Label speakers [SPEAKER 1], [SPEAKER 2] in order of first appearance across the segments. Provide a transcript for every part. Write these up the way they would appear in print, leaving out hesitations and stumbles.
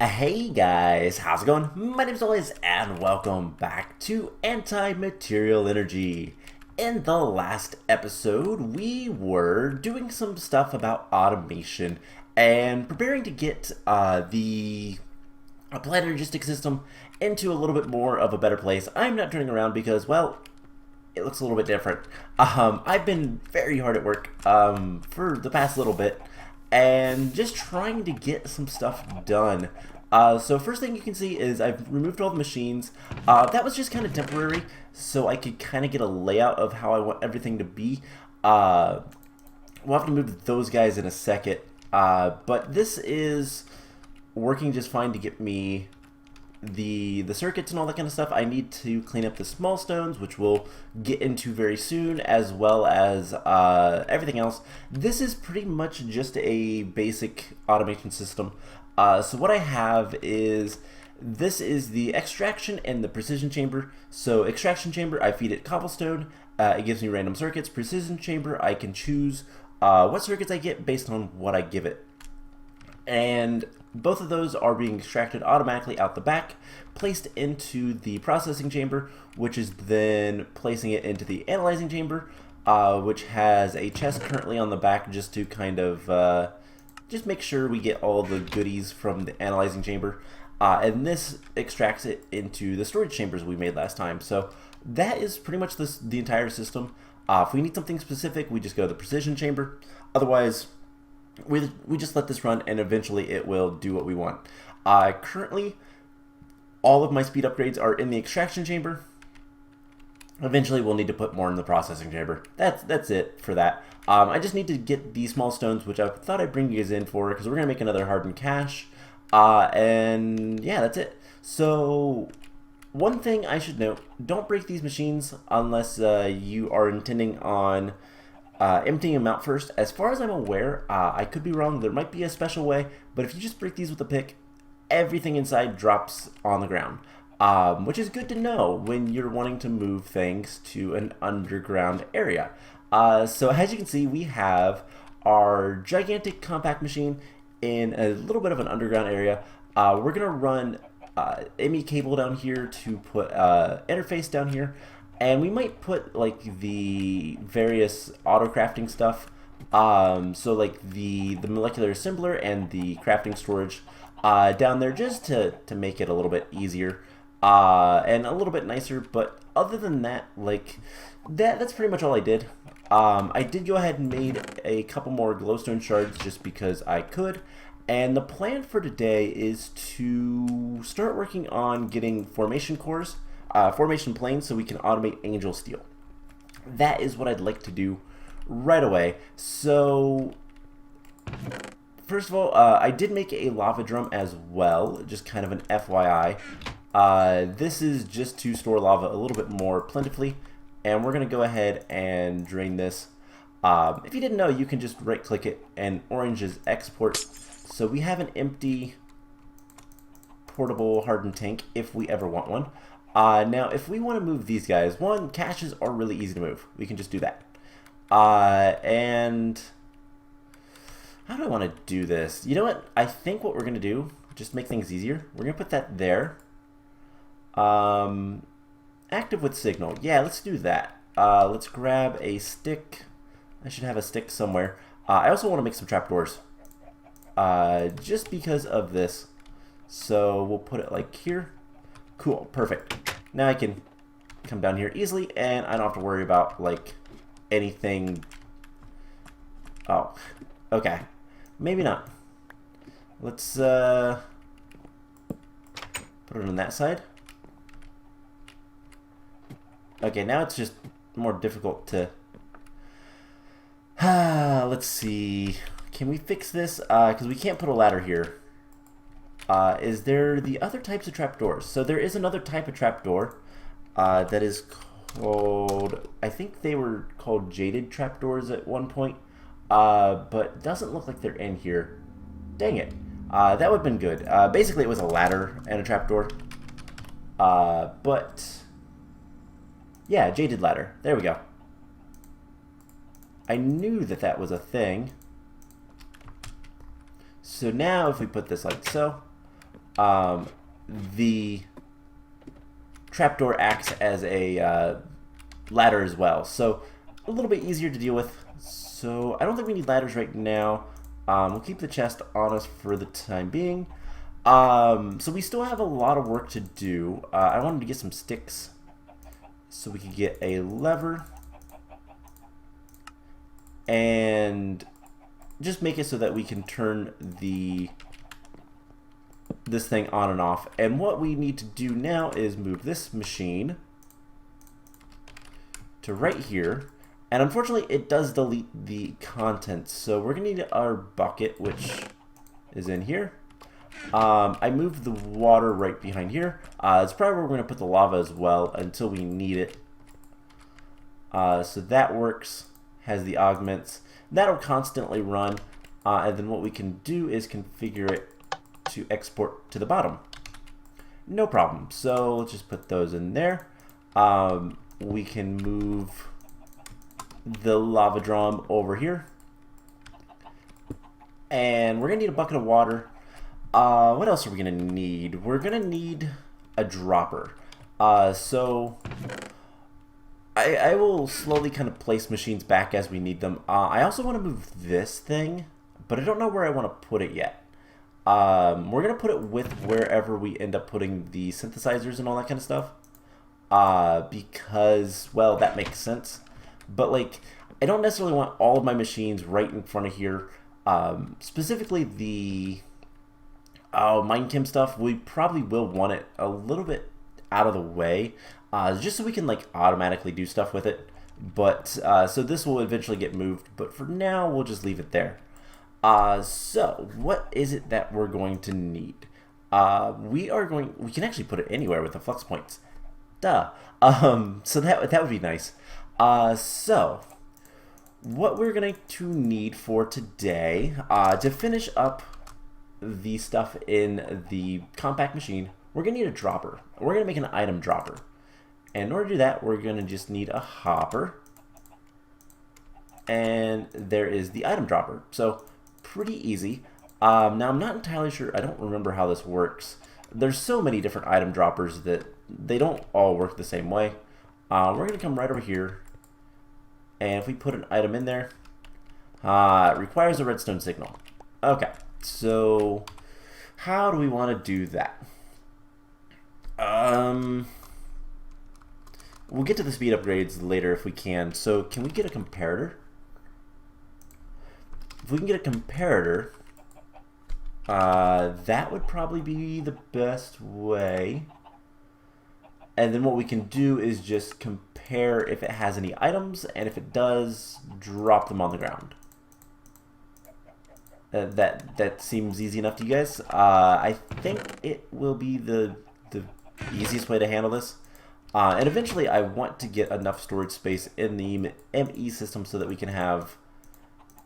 [SPEAKER 1] Hey guys, how's it going? My name's Always, and welcome back to Anti-Material Energy. In the last episode, we were doing some stuff about automation and preparing to get the Applied Energistics system into a little bit more of a better place. I'm not turning around because, well, it looks a little bit different. I've been very hard at work for the past little bit and just trying to get some stuff done. So first thing you can see is I've removed all the machines. That was just kind of temporary, so I could kind of get a layout of how I want everything to be. We'll have to move those guys in a second, but this is working just fine to get me the circuits and all that kind of stuff. I need to clean up the small stones, which we'll get into very soon, as well as everything else. This is pretty much just a basic automation system. So what I have is, this is the extraction and the precision chamber. So extraction chamber, I feed it cobblestone. It gives me random circuits. Precision chamber, I can choose what circuits I get based on what I give it. And both of those are being extracted automatically out the back, placed into the processing chamber, which is then placing it into the analyzing chamber, which has a chest currently on the back just to kind of just make sure we get all the goodies from the analyzing chamber. And this extracts it into the storage chambers we made last time. So that is pretty much the entire system. If we need something specific, we just go to the precision chamber. Otherwise, we just let this run, and eventually it will do what we want. Currently, all of my speed upgrades are in the extraction chamber. Eventually, we'll need to put more in the processing chamber. That's it for that. I just need to get these small stones, which I thought I'd bring you guys in for, because we're going to make another hardened cache. And yeah, that's it. So one thing I should note, don't break these machines unless you are intending on emptying them out first. As far as I'm aware, I could be wrong, there might be a special way, but if you just break these with a pick, everything inside drops on the ground. Which is good to know when you're wanting to move things to an underground area. So as you can see, we have our gigantic compact machine in a little bit of an underground area. We're going to run ME cable down here to put interface down here. And we might put like the various auto crafting stuff. So like the molecular assembler and the crafting storage down there, just to make it a little bit easier. And a little bit nicer, but other than that, like that's pretty much all I did. I did go ahead and made a couple more glowstone shards just because I could, and the plan for today is to start working on getting formation cores, formation planes, so we can automate angel steel. That is what I'd like to do right away. So first of all, I did make a lava drum as well, just kind of an FYI. This is just to store lava a little bit more plentifully, and we're going to go ahead and drain this. If you didn't know, you can just right click it and orange is export. So we have an empty portable hardened tank if we ever want one. Now if we want to move these guys, one, caches are really easy to move. We can just do that. And how do I want to do this? You know what? I think what we're going to do, just make things easier, we're going to put that there. Active with signal. Yeah, let's do that. Let's grab a stick. I should have a stick somewhere. I also want to make some trapdoors. Just because of this. So we'll put it like here. Cool, perfect. Now I can come down here easily, and I don't have to worry about like anything. Oh, okay. Maybe not. Let's put it on that side. Okay, now it's just more difficult to... let's see. Can we fix this? Because we can't put a ladder here. Is there the other types of trapdoors? So there is another type of trapdoor that is called... I think they were called jaded trapdoors at one point. But doesn't look like they're in here. Dang it. That would have been good. Basically, it was a ladder and a trapdoor. But... yeah, jaded ladder. There we go. I knew that that was a thing. So now if we put this like so, the trapdoor acts as a ladder as well. So a little bit easier to deal with. So I don't think we need ladders right now. We'll keep the chest on us for the time being. So we still have a lot of work to do. I wanted to get some sticks so we could get a lever and just make it so that we can turn this thing on and off. And what we need to do now is move this machine to right here. And unfortunately, it does delete the contents. So we're going to need our bucket, which is in here. I moved the water right behind here. It's probably where we're going to put the lava as well until we need it. So that works, has the augments. That'll constantly run. And then what we can do is configure it to export to the bottom. No problem. So let's just put those in there. We can move the lava drum over here. And we're going to need a bucket of water. What else are we going to need? We're going to need a dropper. So I will slowly kind of place machines back as we need them. I also want to move this thing, but I don't know where I want to put it yet. We're going to put it with wherever we end up putting the synthesizers and all that kind of stuff. Because, well, that makes sense. But, like, I don't necessarily want all of my machines right in front of here. Specifically the MineChem stuff, we probably will want it a little bit out of the way, just so we can, like, automatically do stuff with it. But, so this will eventually get moved, but for now, we'll just leave it there. So, what is it that we're going to need? We can actually put it anywhere with the flux points. Duh. So that would be nice. So, what we're going to need for today, to finish up the stuff in the compact machine, we're going to need a dropper. We're going to make an item dropper. And in order to do that, we're going to just need a hopper. And there is the item dropper. So, pretty easy. Now, I'm not entirely sure. I don't remember how this works. There's so many different item droppers that they don't all work the same way. We're going to come right over here. And if we put an item in there, it requires a redstone signal. Okay, so how do we want to do that? We'll get to the speed upgrades later if we can. So can we get a comparator? If we can get a comparator, that would probably be the best way. And then what we can do is just compare if it has any items, and if it does, drop them on the ground. That seems easy enough to you guys. I think it will be the easiest way to handle this. And eventually I want to get enough storage space in the ME system so that we can have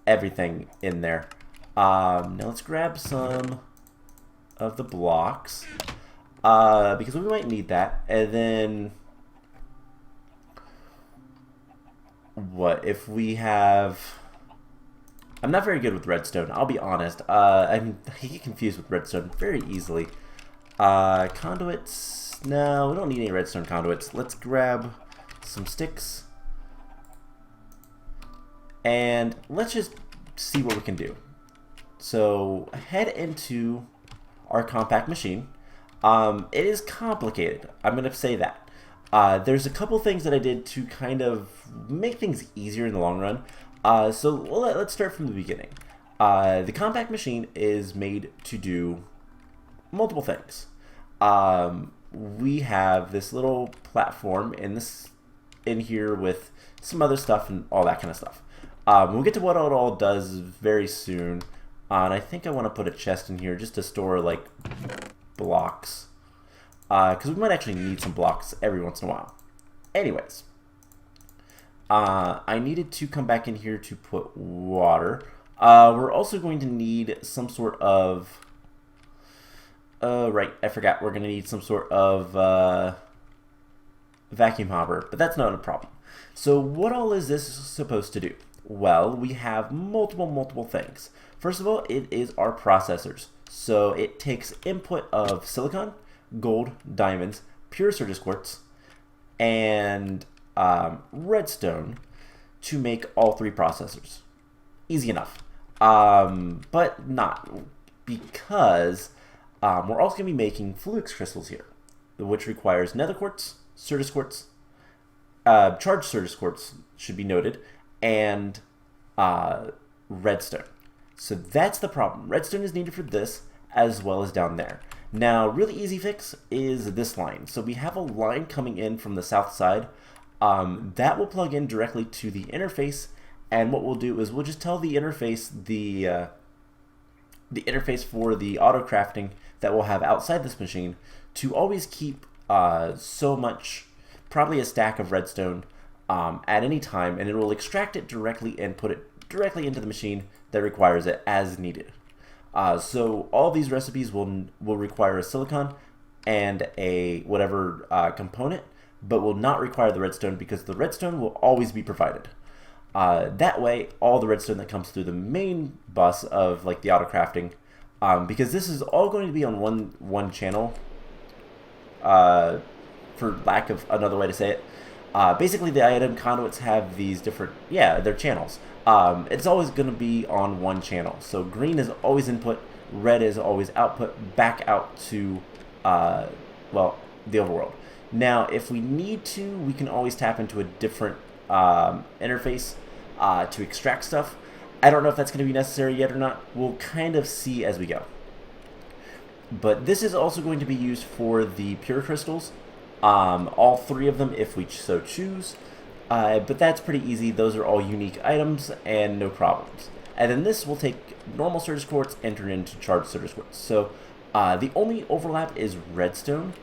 [SPEAKER 1] everything in there. Now let's grab some of the blocks. Because we might need that. And then what if we have... I'm not very good with redstone, I'll be honest. I get confused with redstone very easily. Conduits, no, we don't need any redstone conduits. Let's grab some sticks. And let's just see what we can do. So head into our compact machine. It is complicated, I'm going to say that. There's a couple things that I did to kind of make things easier in the long run. So let's start from the beginning. The compact machine is made to do multiple things. We have this little platform in here with some other stuff and all that kind of stuff. We'll get to what it all does very soon. And I think I want to put a chest in here just to store, like, blocks, because we might actually need some blocks every once in a while. Anyways, I needed to come back in here to put water. We're also going to need some sort of right, I forgot, we're going to need some sort of vacuum hopper, but that's not a problem. So what all is this supposed to do? Well, we have multiple things. First of all, it is our processors. So it takes input of silicon, gold, diamonds, pure Certus quartz, and redstone to make all three processors. Easy enough. But not, because we're also going to be making fluix crystals here, which requires nether quartz, Certus quartz, charged Certus quartz should be noted, and redstone. So that's the problem. Redstone is needed for this as well as down there. Now, really easy fix is this line. So we have a line coming in from the south side that will plug in directly to the interface, and what we'll do is we'll just tell the interface the interface for the auto crafting that we'll have outside this machine to always keep so much, probably a stack of redstone at any time, and it will extract it directly and put it directly into the machine that requires it as needed. So all these recipes will require a silicon and a whatever component, but will not require the redstone because the redstone will always be provided. That way, all the redstone that comes through the main bus of like the auto crafting, because this is all going to be on one channel, for lack of another way to say it. Basically, the item conduits have these different, they're channels. It's always going to be on one channel. So green is always input, red is always output, back out to, well, the overworld. Now, if we need to, we can always tap into a different interface to extract stuff. I don't know if that's going to be necessary yet or not. We'll kind of see as we go. But this is also going to be used for the pure crystals. All three of them if we so choose. But that's pretty easy. Those are all unique items and no problems. And then this will take normal Certus quartz and turn it into charged Certus quartz. So the only overlap is redstone.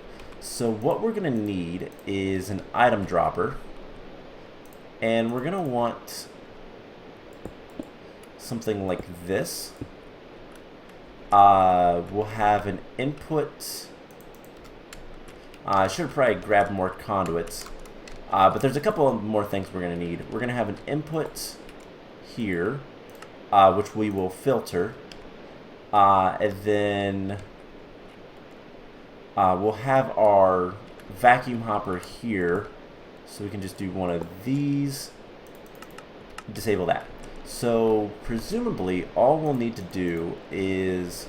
[SPEAKER 1] So what we're going to need is an item dropper. And we're going to want something like this. We'll have an input. I should have probably grabbed more conduits. But there's a couple of more things we're going to need. We're going to have an input here, which we will filter. And then we'll have our vacuum hopper here. So we can just do one of these. Disable that. So presumably all we'll need to do is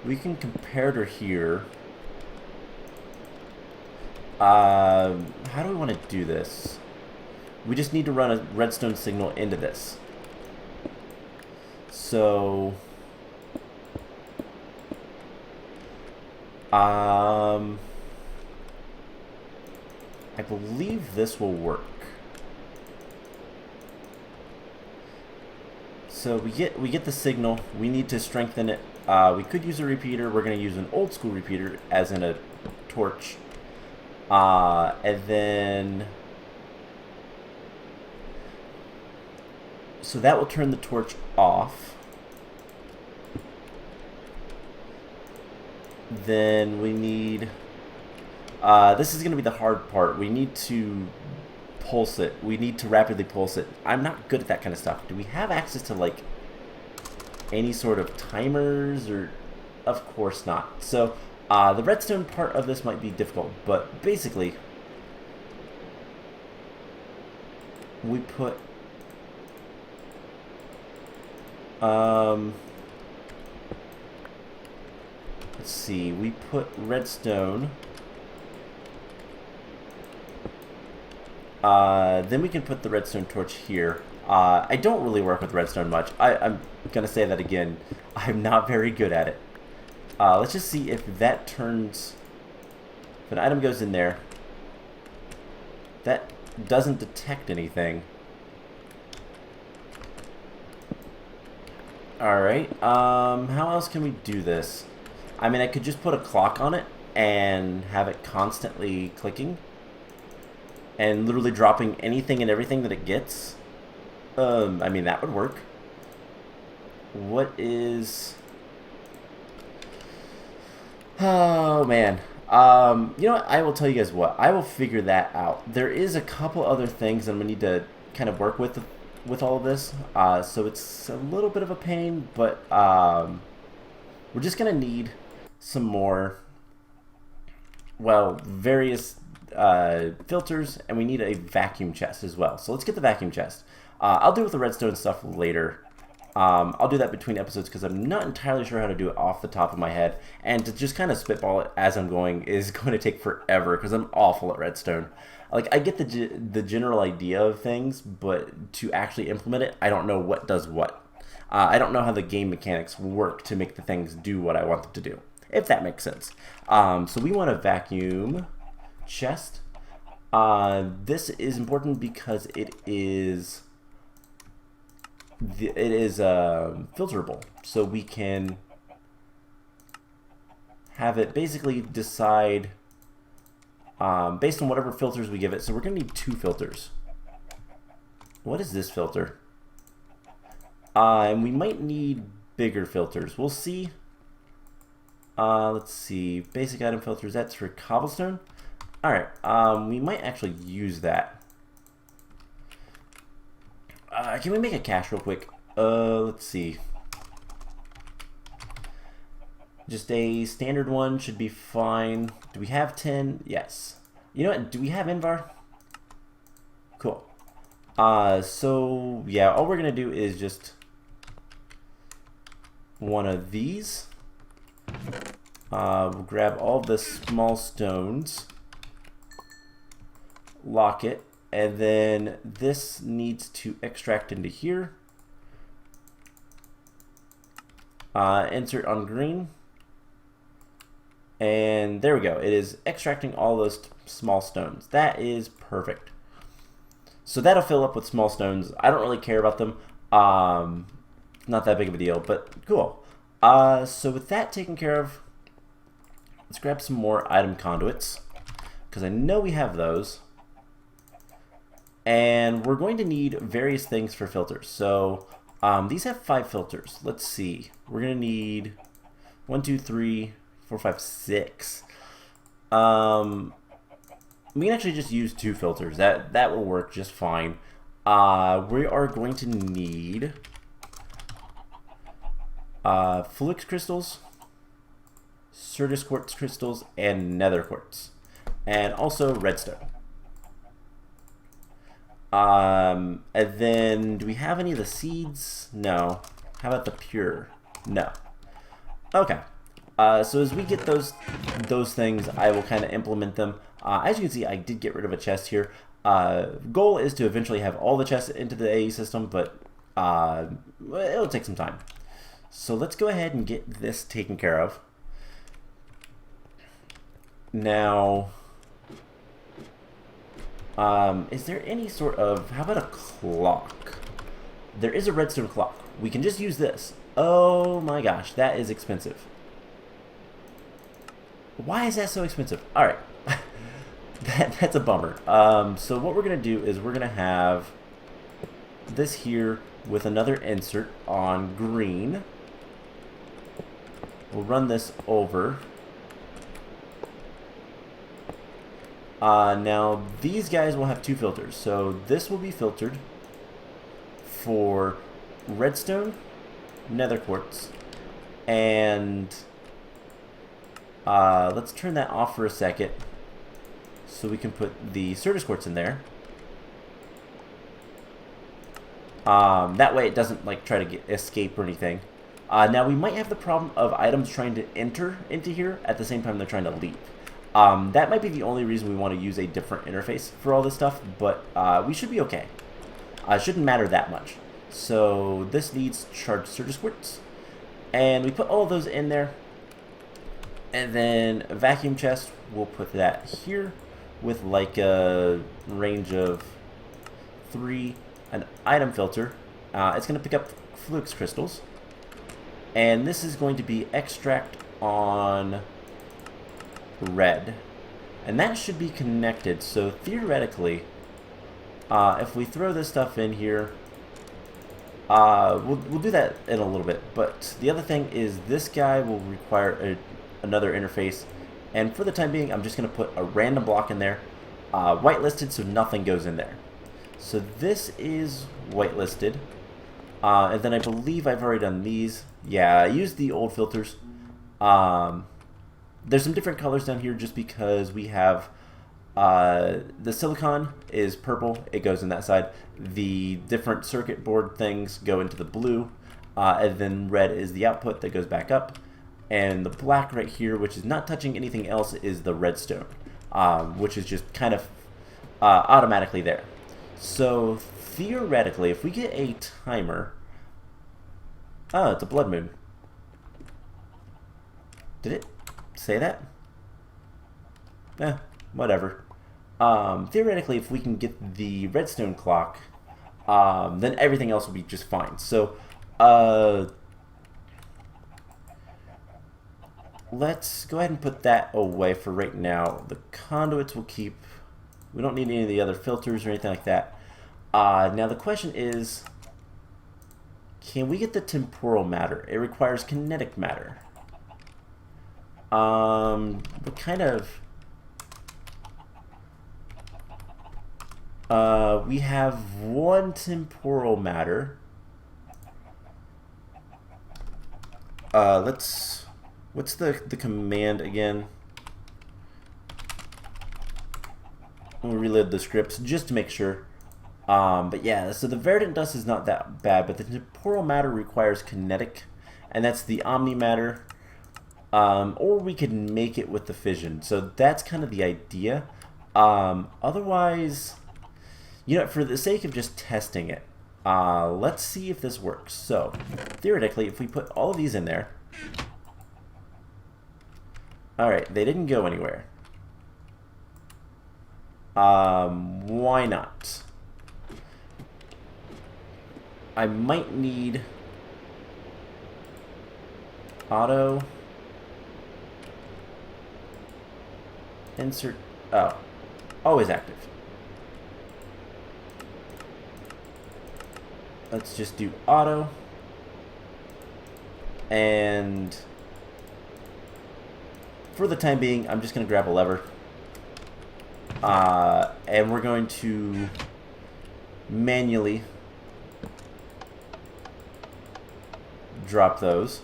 [SPEAKER 1] we can comparator here. How do we want to do this? We just need to run a redstone signal into this. So I believe this will work. So we get the signal. We need to strengthen it. We could use a repeater. We're going to use an old school repeater, as in a torch. And then, so that will turn the torch off. Then we need, this is going to be the hard part. We need to pulse it. We need to rapidly pulse it. I'm not good at that kind of stuff. Do we have access to like any sort of timers or? Of course not. So the redstone part of this might be difficult, but basically we put let's see, we put redstone, then we can put the redstone torch here. I don't really work with redstone much. I'm gonna say that again. I'm not very good at it. Let's just see if that turns, if an item goes in there, that doesn't detect anything. Alright, how else can we do this? I mean, I could just put a clock on it and have it constantly clicking and literally dropping anything and everything that it gets. I mean, that would work. What is... Oh, man. You know what? I will tell you guys what. I will figure that out. There is a couple other things I'm going to need to kind of work with all of this. So it's a little bit of a pain, but we're just going to need some more, well, various filters, and we need a vacuum chest as well. So let's get the vacuum chest. I'll deal with the redstone stuff later. I'll do that between episodes because I'm not entirely sure how to do it off the top of my head, and to just kind of spitball it as I'm going is going to take forever because I'm awful at redstone. Like, I get the general idea of things, but to actually implement it, I don't know what does what. I don't know how the game mechanics work to make the things do what I want them to do, if that makes sense. So we want a vacuum chest. This is important because it is filterable, so we can have it basically decide based on whatever filters we give it. So we're going to need 2 filters. What is this filter? And we might need bigger filters. We'll see. Let's see. Basic item filters. That's for cobblestone. Alright. We might actually use that. Can we make a cache real quick? Let's see. Just a standard one should be fine. Do we have 10? Yes. You know what? Do we have Invar? Cool. So, yeah, all we're going to do is just one of these. We'll grab all the small stones. Lock it. And then this needs to extract into here. Insert on green. And there we go. It is extracting all those small stones. That is perfect. So that'll fill up with small stones. I don't really care about them. Not that big of a deal, but cool. So with that taken care of, let's grab some more item conduits, because I know we have those. And we're going to need various things for filters. So these have 5 filters. Let's see. We're going to need 1, 2, 3, 4, 5, 6. We can actually just use 2 filters. That will work just fine. We are going to need flux crystals, sorta quartz crystals, and nether quartz, and also redstone. And then, do we have any of the seeds? No. How about the pure? No. Okay. So as we get those things, I will kind of implement them. As you can see, I did get rid of a chest here. Goal is to eventually have all the chests into the AE system, but it'll take some time. So let's go ahead and get this taken care of. Now, is there any sort of, how about a clock? There is a redstone clock. We can just use this. Oh my gosh, that is expensive. Why is that so expensive? Alright. That's a bummer. So what we're going to do is we're going to have this here with another insert on green. We'll run this over. Now, these guys will have 2 filters. So this will be filtered for redstone, nether quartz, and let's turn that off for a second so we can put the sorta quartz in there. That way it doesn't like try to escape or anything. Now we might have the problem of items trying to enter into here at the same time they're trying to leave. That might be the only reason we want to use a different interface for all this stuff, but we should be okay. It shouldn't matter that much. So this needs charged sorta quartz, and we put all of those in there. And then a vacuum chest, we'll put that here with like a range of 3. An item filter, it's going to pick up flux crystals, and this is going to be extract on red, and that should be connected. So theoretically, if we throw this stuff in here, we'll do that in a little bit. But the other thing is this guy will require another interface, and for the time being, I'm just going to put a random block in there, whitelisted, so nothing goes in there. So this is whitelisted, and then I believe I've already done these. Yeah, I used the old filters. There's some different colors down here just because we have the silicon is purple, it goes in that side. The different circuit board things go into the blue, and then red is the output that goes back up. And the black right here, which is not touching anything else, is the redstone, which is just kind of automatically there. So theoretically, if we get a timer... Oh, it's a blood moon. Did it say that? Whatever. Theoretically, if we can get the redstone clock, then everything else will be just fine. So, let's go ahead and put that away for right now. The conduits will keep. We don't need any of the other filters or anything like that. Now the question is, can we get the temporal matter? It requires kinetic matter. What kind of... we have one temporal matter. What's the command again? We'll reload the scripts just to make sure. But yeah, so the verdant dust is not that bad, but the temporal matter requires kinetic, and that's the omni matter. Or we could make it with the fission. So that's kind of the idea. Otherwise, you know, for the sake of just testing it, let's see if this works. So theoretically, if we put all of these in there, alright, they didn't go anywhere. Why not? I might need auto insert. Oh, always active. Let's just do auto, and for the time being, I'm just going to grab a lever, and we're going to manually drop those.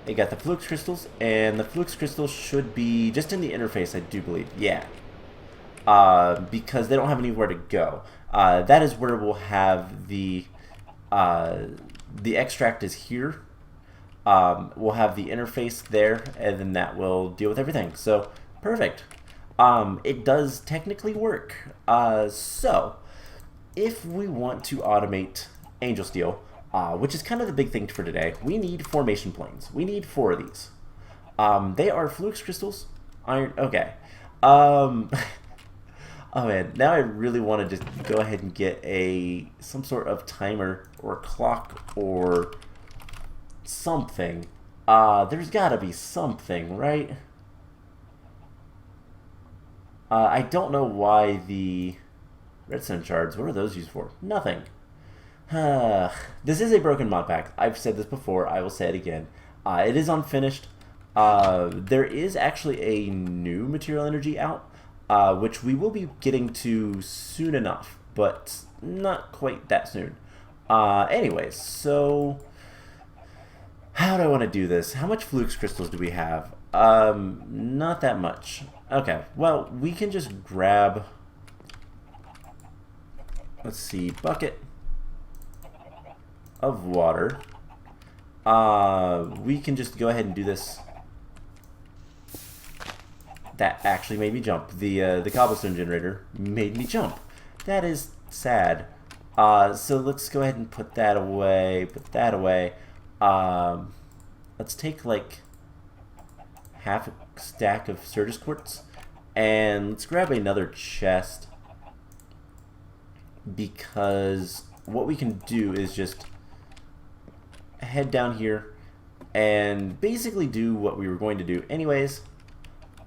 [SPEAKER 1] They got the flux crystals, and the flux crystals should be just in the interface, I do believe. Yeah. Because they don't have anywhere to go. That is where we'll have the extract is here. We'll have the interface there, and then that will deal with everything. So, perfect. It does technically work. So, if we want to automate Angel Steel, which is kind of the big thing for today, we need formation planes. We need 4 of these. They are flux crystals. Iron. Okay. Oh man, now I really want to just go ahead and get some sort of timer or clock or something. There's gotta be something, right? I don't know why the redstone shards, what are those used for? Nothing. This is a broken mod pack. I've said this before, I will say it again. It is unfinished. There is actually a new material energy out, which we will be getting to soon enough, but not quite that soon. Anyways, so how do I want to do this? How much flux crystals do we have? Not that much. Okay, well, we can just grab, let's see, bucket of water. We can just go ahead and do this. That actually made me jump. The cobblestone generator made me jump. That is sad. So let's go ahead and put that away. Put that away. Let's take like half a stack of Certus quartz, and let's grab another chest, because what we can do is just head down here and basically do what we were going to do anyways.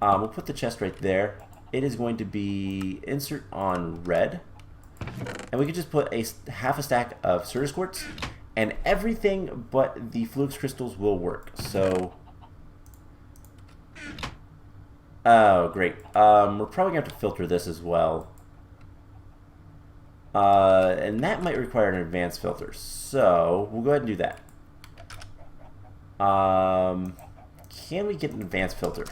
[SPEAKER 1] We'll put the chest right there. It is going to be insert on red, and we can just put half a stack of Certus quartz, and everything but the flux crystals will work. So, oh great. We're probably gonna have to filter this as well, and that might require an advanced filter. So we'll go ahead and do that. Can we get an advanced filter?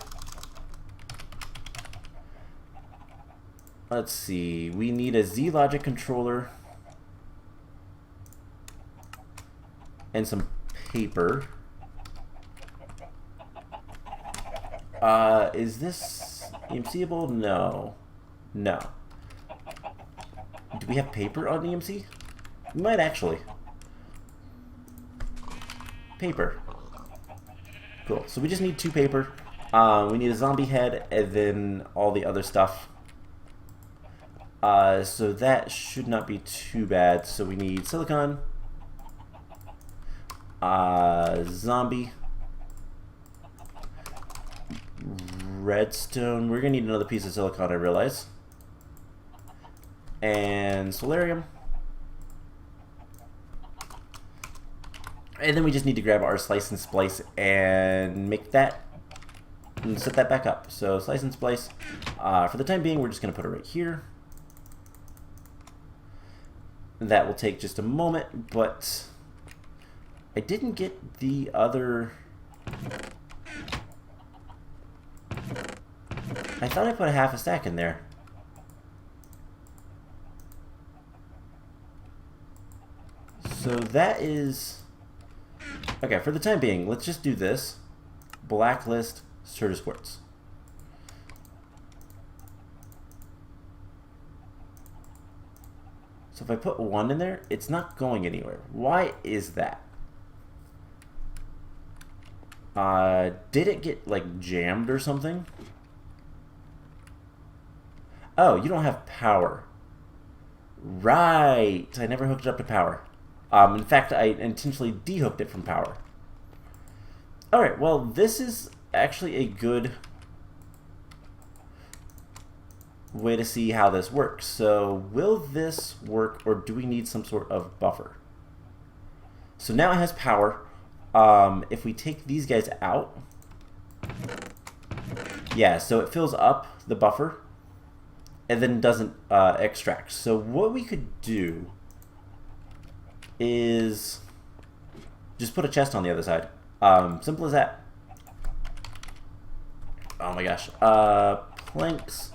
[SPEAKER 1] Let's see. We need a Z logic controller and some paper. Is this EMC-able? No. No. Do we have paper on EMC? We might actually. Paper. Cool. So we just need 2 paper. We need a zombie head and then all the other stuff. So that should not be too bad. So we need silicon, zombie, redstone. We're gonna need another piece of silicon, I realize, and solarium. And then we just need to grab our slice and splice and make that and set that back up. So slice and splice. For the time being, we're just gonna put it right here. That will take just a moment, but I didn't get the other. I thought I put a half a stack in there. So that is okay. For the time being, let's just do this. Blacklist sorta squirts. So if I put 1 in there, it's not going anywhere. Why is that? Did it get like jammed or something? Oh, you don't have power. Right. I never hooked it up to power. In fact, I intentionally dehooked it from power. Alright, well, this is actually a good way to see how this works. So will this work, or do we need some sort of buffer? So now it has power. If we take these guys out, yeah, so it fills up the buffer and then doesn't extract. So what we could do is just put a chest on the other side. Simple as that. Oh my gosh. Planks.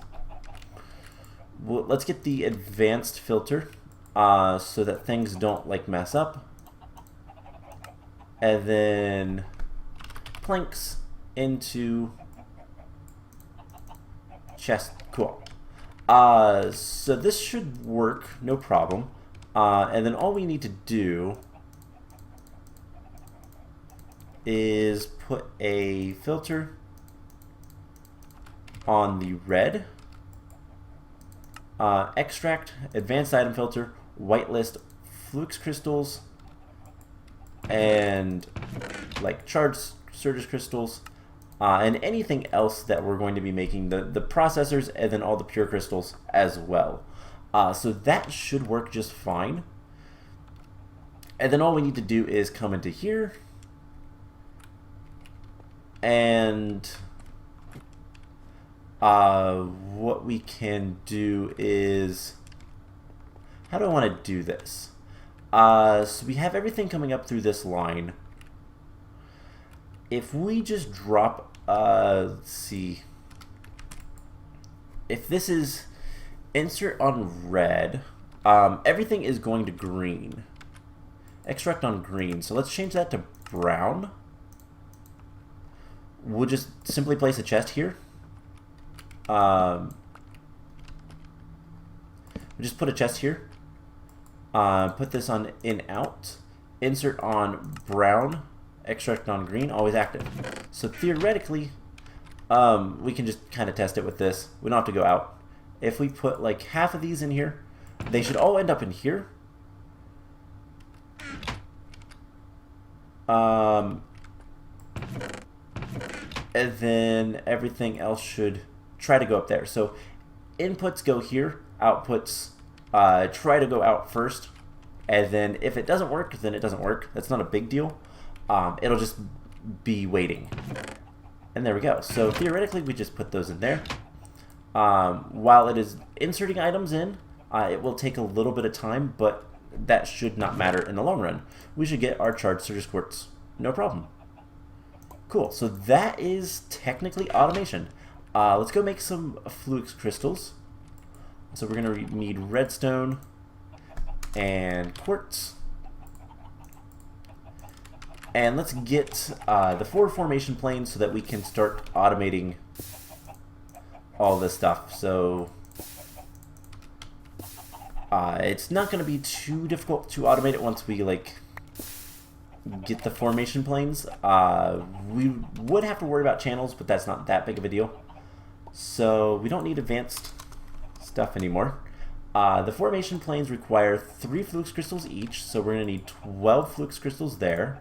[SPEAKER 1] Well, let's get the advanced filter so that things don't like mess up. And then planks into chest. Cool. So this should work, no problem. And then all we need to do is put a filter on the red. Extract, advanced item filter, whitelist, flux crystals, and like charged surge crystals, and anything else that we're going to be making, the processors, and then all the pure crystals as well. So that should work just fine. And then all we need to do is come into here and what we can do is, how do I want to do this? So we have everything coming up through this line. If we just drop, let's see, if this is insert on red, everything is going to green. Extract on green. So let's change that to brown. We'll just simply place a chest here. We'll just put a chest here. Put this on in out. Insert on brown. Extract on green. Always active. So theoretically, we can just kind of test it with this. We don't have to go out. If we put like half of these in here, they should all end up in here. And then everything else should try to go up there. So inputs go here, outputs try to go out first, and then if it doesn't work, then it doesn't work. That's not a big deal. It'll just be waiting. And there we go. So theoretically, we just put those in there. While it is inserting items in, it will take a little bit of time, but that should not matter in the long run. We should get our charged surge squirts, no problem. Cool. So that is technically automation. Let's go make some flux crystals. So we're going to need redstone and quartz. And let's get the 4 formation planes so that we can start automating all this stuff. So it's not going to be too difficult to automate it once we like get the formation planes. We would have to worry about channels, but that's not that big of a deal. So we don't need advanced stuff anymore. The formation planes require 3 flux crystals each, so we're going to need 12 flux crystals there.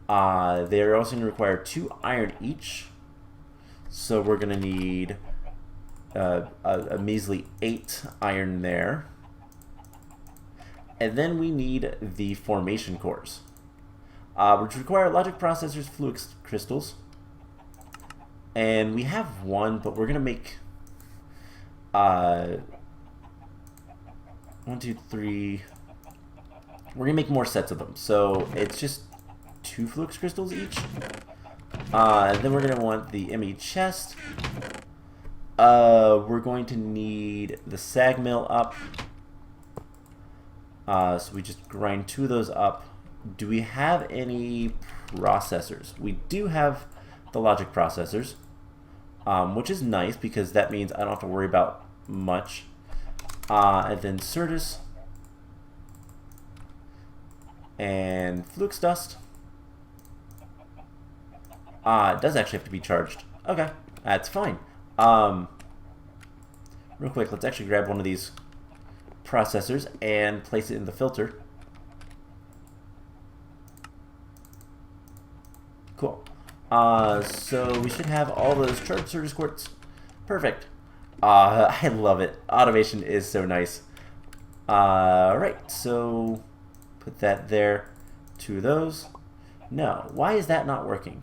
[SPEAKER 1] They're also going to require 2 iron each, so we're going to need a measly 8 iron there. And then we need the formation cores, which require logic processors, flux crystals. And we have 1, but we're going to make 1, 2, 3. We're going to make more sets of them. So it's just 2 flux crystals each. And then we're going to want the ME chest. We're going to need the sag mill up. So we just grind 2 of those up. Do we have any processors? We do have the logic processors, which is nice because that means I don't have to worry about much. And then Certus and flux dust. It does actually have to be charged. Okay, that's fine. Real quick, let's actually grab one of these processors and place it in the filter. Cool. So we should have all those charged Certus quartz. Perfect. I love it. Automation is so nice. Right, so put that there. 2 of those. No, why is that not working?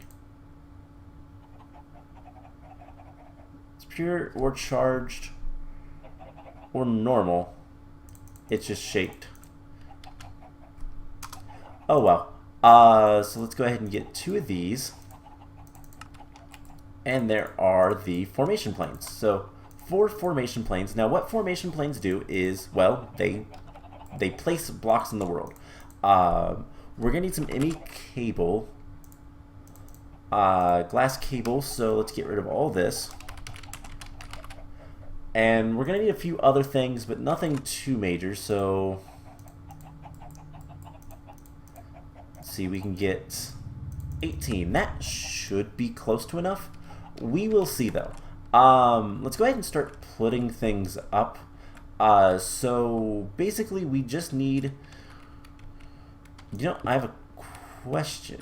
[SPEAKER 1] It's pure or charged or normal. It's just shaped. Oh well. So let's go ahead and get 2 of these. And there are the formation planes. So 4 formation planes. Now what formation planes do is, well, they place blocks in the world. We're gonna need some ME cable, glass cable. So let's get rid of all this. And we're going to need a few other things, but nothing too major, so let's see, we can get 18. That should be close to enough. We will see, though. Let's go ahead and start putting things up. So basically, we just need... You know, I have a question.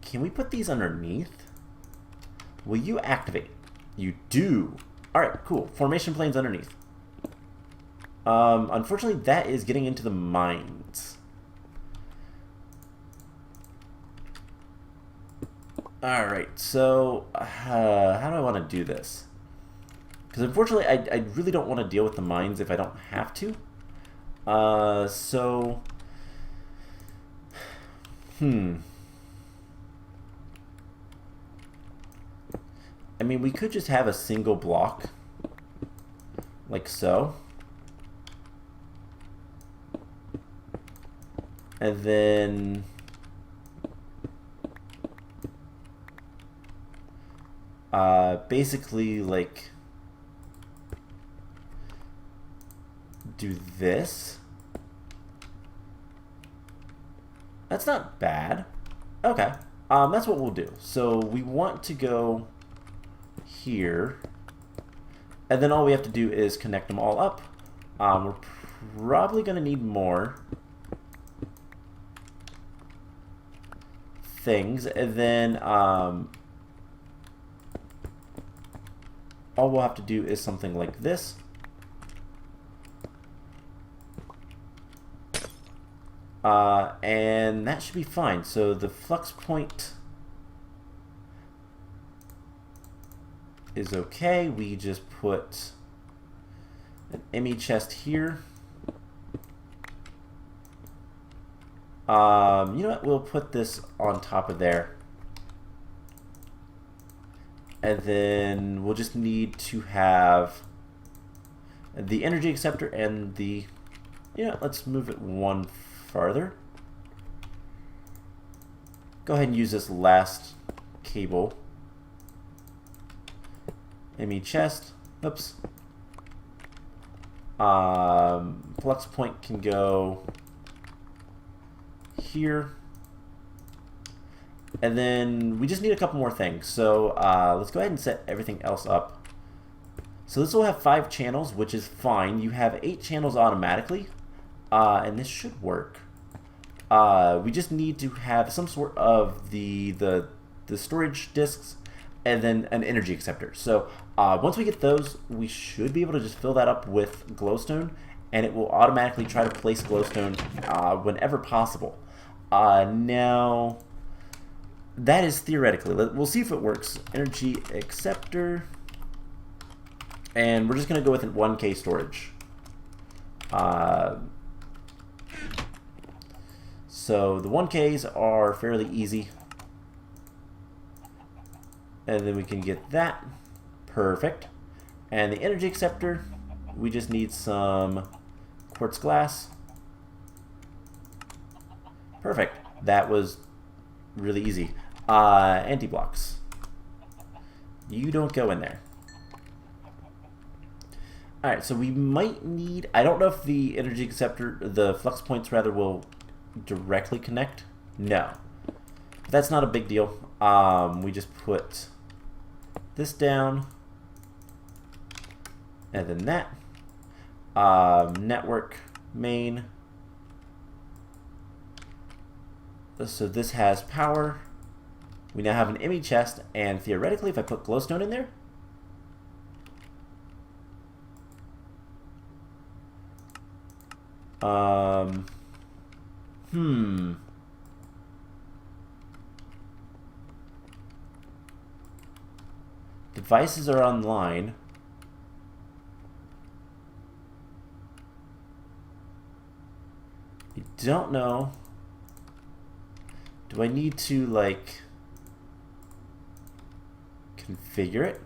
[SPEAKER 1] Can we put these underneath? Will you activate? You do. Alright, cool. Formation planes underneath. Unfortunately, that is getting into the mines. Alright, so how do I want to do this? Because unfortunately, I really don't want to deal with the mines if I don't have to. So... I mean, we could just have a single block, like so. And then... basically, like, do this. That's not bad. Okay, that's what we'll do. So we want to go here, and then all we have to do is connect them all up. We're probably going to need more things, and then all we'll have to do is something like this. And that should be fine. So the flux point is okay. We just put an ME chest here. You know what? We'll put this on top of there. And then we'll just need to have the energy acceptor and the... let's move it one farther. Go ahead and use this last cable. ME chest. Oops. Flux point can go here. And then we just need a couple more things. So let's go ahead and set everything else up. So this will have 5 channels, which is fine. You have 8 channels automatically, and this should work. We just need to have some sort of the storage disks and then an energy acceptor. So once we get those, we should be able to just fill that up with glowstone, and it will automatically try to place glowstone whenever possible. Now, that is theoretically. We'll see if it works. Energy acceptor. And we're just going to go with 1K storage. So the 1Ks are fairly easy. And then we can get that. Perfect. And the energy acceptor, we just need some quartz glass. Perfect. That was really easy. Anti-blocks. You don't go in there. Alright, so we might need... I don't know if the energy acceptor, the flux points rather, will directly connect. No. But that's not a big deal. We just put this down. And then that. Network main. So this has power. We now have an ME chest, and theoretically, if I put glowstone in there, devices are online. I don't know. Do I need to, like, configure it?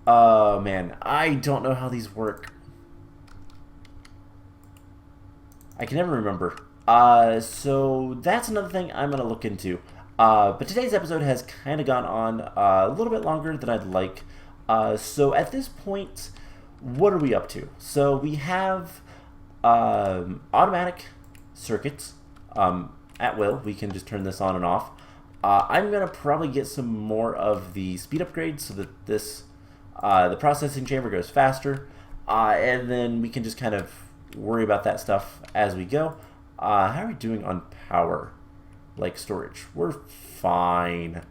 [SPEAKER 1] Oh, man. I don't know how these work. I can never remember. So that's another thing I'm going to look into. But today's episode has kind of gone on a little bit longer than I'd like. So at this point, what are we up to? So we have automatic circuits at will. We can just turn this on and off. I'm going to probably get some more of the speed upgrades so that this the processing chamber goes faster, and then we can just kind of worry about that stuff as we go. How are we doing on power, like storage? We're fine.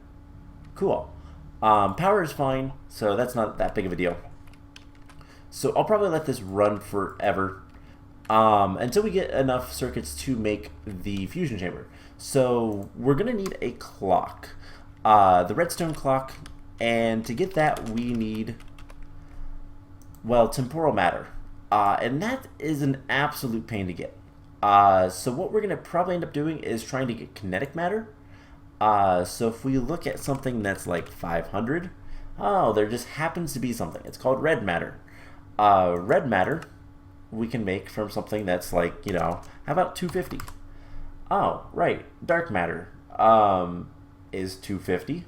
[SPEAKER 1] Cool. Power is fine, so that's not that big of a deal. So I'll probably let this run forever until we get enough circuits to make the fusion chamber. So we're going to need a clock, the redstone clock, and to get that we need, well, temporal matter. And that is an absolute pain to get. So what we're going to probably end up doing is trying to get kinetic matter. So if we look at something that's like 500, oh, there just happens to be something. It's called red matter. Red matter we can make from something that's like, how about 250? Oh, right. Dark matter is 250.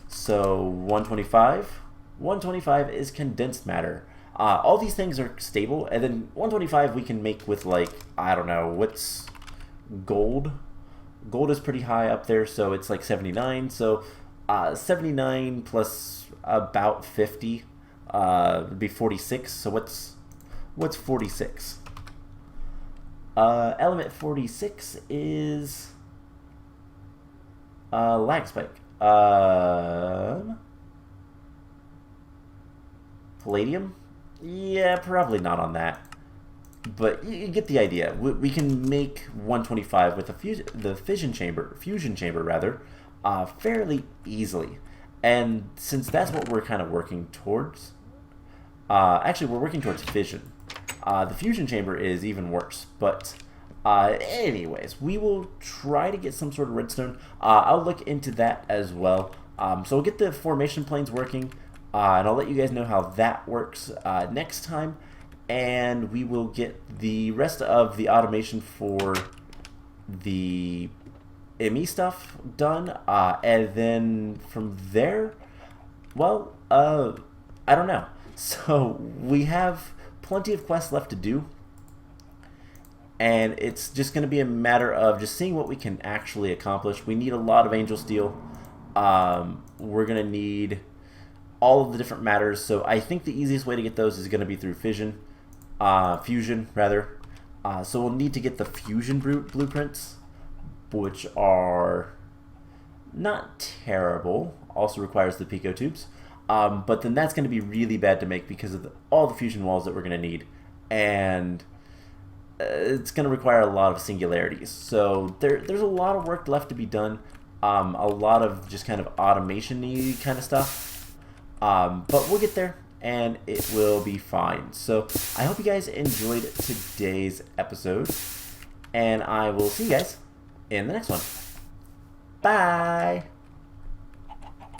[SPEAKER 1] So 125. 125 is condensed matter. All these things are stable, and then 125 we can make with, like, I don't know, what's gold? Gold is pretty high up there, so it's like 79. So 79 plus about 50 would be 46. So what's 46? Element 46 is lag spike. Palladium? Yeah, probably not on that. But you get the idea. We can make 125 with the fusion chamber rather, fairly easily. And since that's what we're kind of working towards, Actually, we're working towards fission. The fusion chamber is even worse, but anyways, we will try to get some sort of redstone. I'll look into that as well. So we'll get the formation planes working, and I'll let you guys know how that works next time. And we will get the rest of the automation for the ME stuff done, and then from there, well, I don't know. So we have plenty of quests left to do, and it's just going to be a matter of just seeing what we can actually accomplish. We need a lot of angel steel. We're going to need all of the different matters, so I think the easiest way to get those is going to be through fusion rather. So we'll need to get the fusion blueprints, which are not terrible. Also requires the pico tubes. But then that's going to be really bad to make because of all the fusion walls that we're going to need. And it's going to require a lot of singularities. So there's a lot of work left to be done. A lot of just kind of automation-y kind of stuff. But we'll get there, and it will be fine. So I hope you guys enjoyed today's episode, and I will see you guys in the next one. Bye!